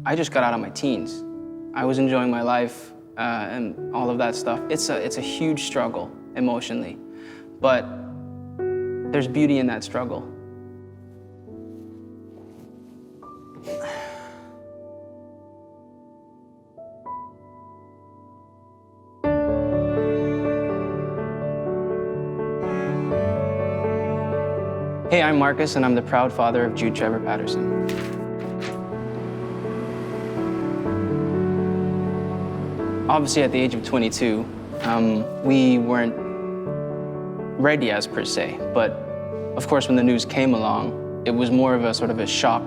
I just got out of my teens. I was enjoying my life and all of that stuff. It's a huge struggle emotionally, but there's beauty in that struggle. Hey, I'm Markus, and I'm the proud father of Jude Paterson. Obviously, at the age of 22, we weren't ready as per se, but of course, when the news came along, it was more of a sort of a shock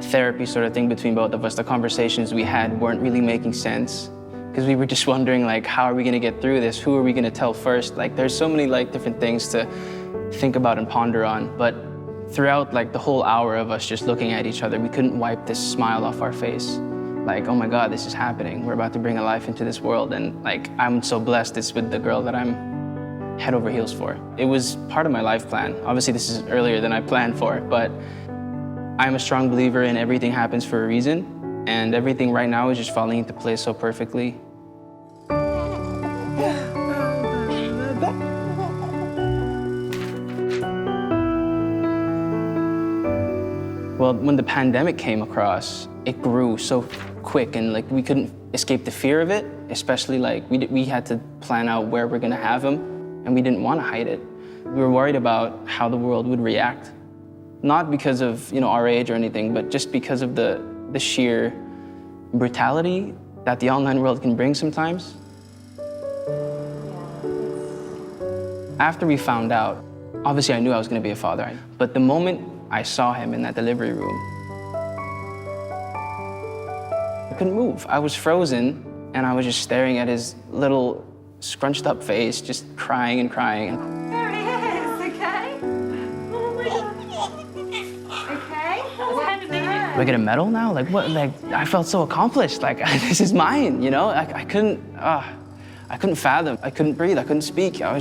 therapy sort of thing between both of us. The conversations we had weren't really making sense because we were just wondering, like, how are we gonna get through this? Who are we gonna tell first? Like, there's so many different things to think about and ponder on, but throughout the whole hour of us just looking at each other, we couldn't wipe this smile off our face. Like, oh my God, this is happening. We're about to bring a life into this world, and I'm so blessed it's with the girl that I'm head over heels for. It was part of my life plan. Obviously, this is earlier than I planned for, but I'm a strong believer in everything happens for a reason, and everything right now is just falling into place so perfectly. Well, when the pandemic came across, it grew so quick, and we couldn't escape the fear of it, especially we had to plan out where we're gonna have him, and we didn't want to hide it. We were worried about how the world would react, not because of our age or anything, but just because of the sheer brutality that the online world can bring sometimes. After we found out, obviously I knew I was gonna be a father, but the moment I saw him in that delivery room, I couldn't move. I was frozen, and I was just staring at his little scrunched up face, just crying and crying. There he is, okay? Oh my God. Okay? What's happening? Do I get a medal now? What? I felt so accomplished. This is mine, I couldn't fathom. I couldn't breathe. I couldn't speak. I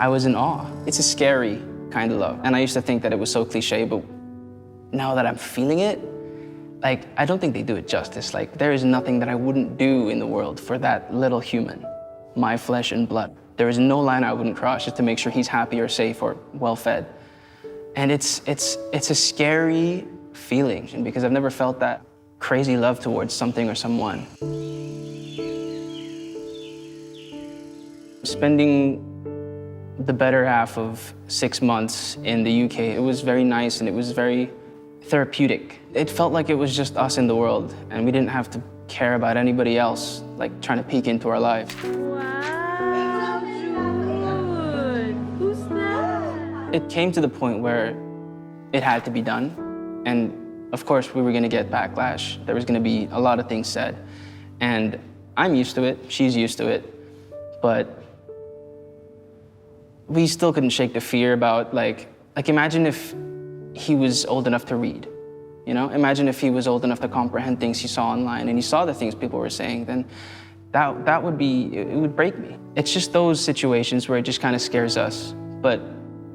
was in awe. It's a scary kind of love. And I used to think that it was so cliche, but now that I'm feeling it, I don't think they do it justice. There is nothing that I wouldn't do in the world for that little human, my flesh and blood. There is no line I wouldn't cross just to make sure he's happy or safe or well-fed. And it's a scary feeling because I've never felt that crazy love towards something or someone. Spending the better half of 6 months in the UK, it was very nice and it was very therapeutic. It felt like it was just us in the world, and we didn't have to care about anybody else, trying to peek into our lives. Wow, Jude. Who's that? It came to the point where it had to be done, and of course we were gonna get backlash. There was gonna be a lot of things said, and I'm used to it, she's used to it, but we still couldn't shake the fear about, imagine if he was old enough to read, Imagine if he was old enough to comprehend things he saw online and he saw the things people were saying, then it would break me. It's just those situations where it just kind of scares us. But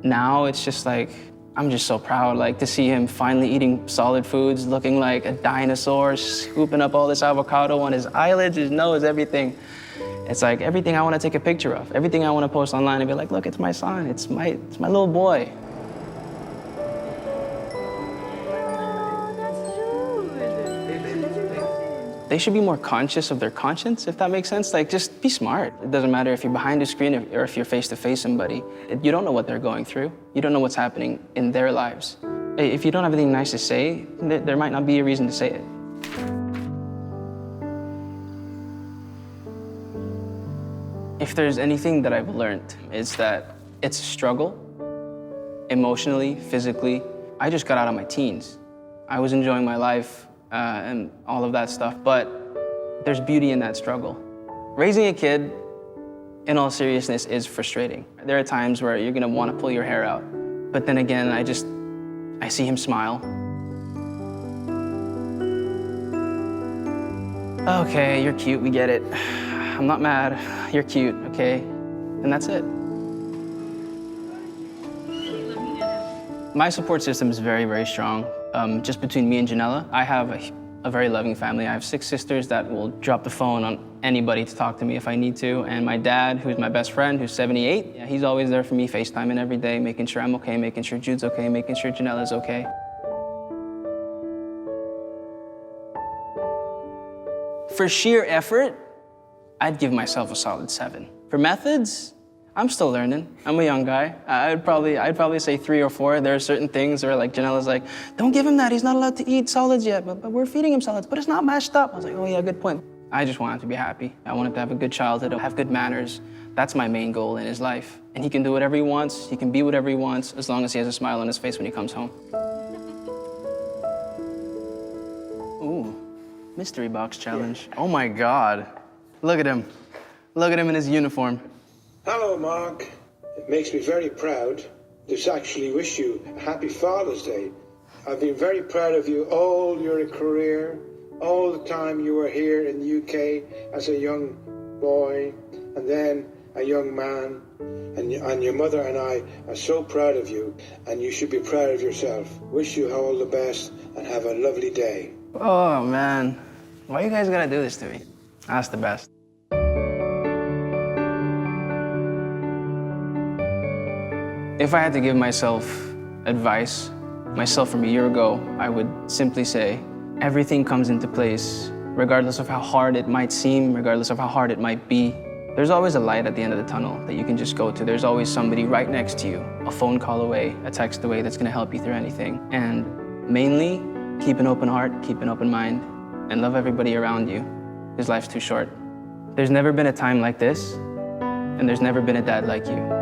now it's just I'm just so proud, to see him finally eating solid foods, looking like a dinosaur, scooping up all this avocado on his eyelids, his nose, everything. It's everything I want to take a picture of, everything I want to post online and be like, look, it's my son, it's my little boy. Oh, that's Jude. They should be more conscious of their conscience, if that makes sense. Just be smart. It doesn't matter if you're behind a screen or if you're face-to-face somebody. You don't know what they're going through. You don't know what's happening in their lives. If you don't have anything nice to say, there might not be a reason to say it. If there's anything that I've learned, it's that it's a struggle, emotionally, physically. I just got out of my teens. I was enjoying my life and all of that stuff, but there's beauty in that struggle. Raising a kid, in all seriousness, is frustrating. There are times where you're gonna wanna pull your hair out, but then again, I see him smile. Okay, you're cute, we get it. I'm not mad, you're cute, okay? And that's it. My support system is very, very strong. Just between me and Janella, I have a a very loving family. I have 6 sisters that will drop the phone on anybody to talk to me if I need to. And my dad, who's my best friend, who's 78, yeah, he's always there for me, FaceTiming every day, making sure I'm okay, making sure Jude's okay, making sure Janella's okay. For sheer effort, I'd give myself a solid 7. For methods, I'm still learning. I'm a young guy. I'd probably say 3 or 4. There are certain things where like Janella's like, don't give him that. He's not allowed to eat solids yet, but we're feeding him solids, but it's not mashed up. I was like, oh yeah, good point. I just want him to be happy. I want him to have a good childhood, have good manners. That's my main goal in his life. And he can do whatever he wants. He can be whatever he wants as long as he has a smile on his face when he comes home. Ooh, mystery box challenge. Oh my God. Look at him. Look at him in his uniform. Hello, Mark. It makes me very proud to actually wish you a happy Father's Day. I've been very proud of you all your career, all the time you were here in the UK as a young boy and then a young man. And your mother and I are so proud of you, and you should be proud of yourself. Wish you all the best and have a lovely day. Oh man, why you guys gotta do this to me? That's the best. If I had to give myself advice, myself from a year ago, I would simply say, everything comes into place, regardless of how hard it might seem, regardless of how hard it might be. There's always a light at the end of the tunnel that you can just go to. There's always somebody right next to you, a phone call away, a text away that's gonna help you through anything. And mainly, keep an open heart, keep an open mind, and love everybody around you, because life's too short. There's never been a time like this, and there's never been a dad like you.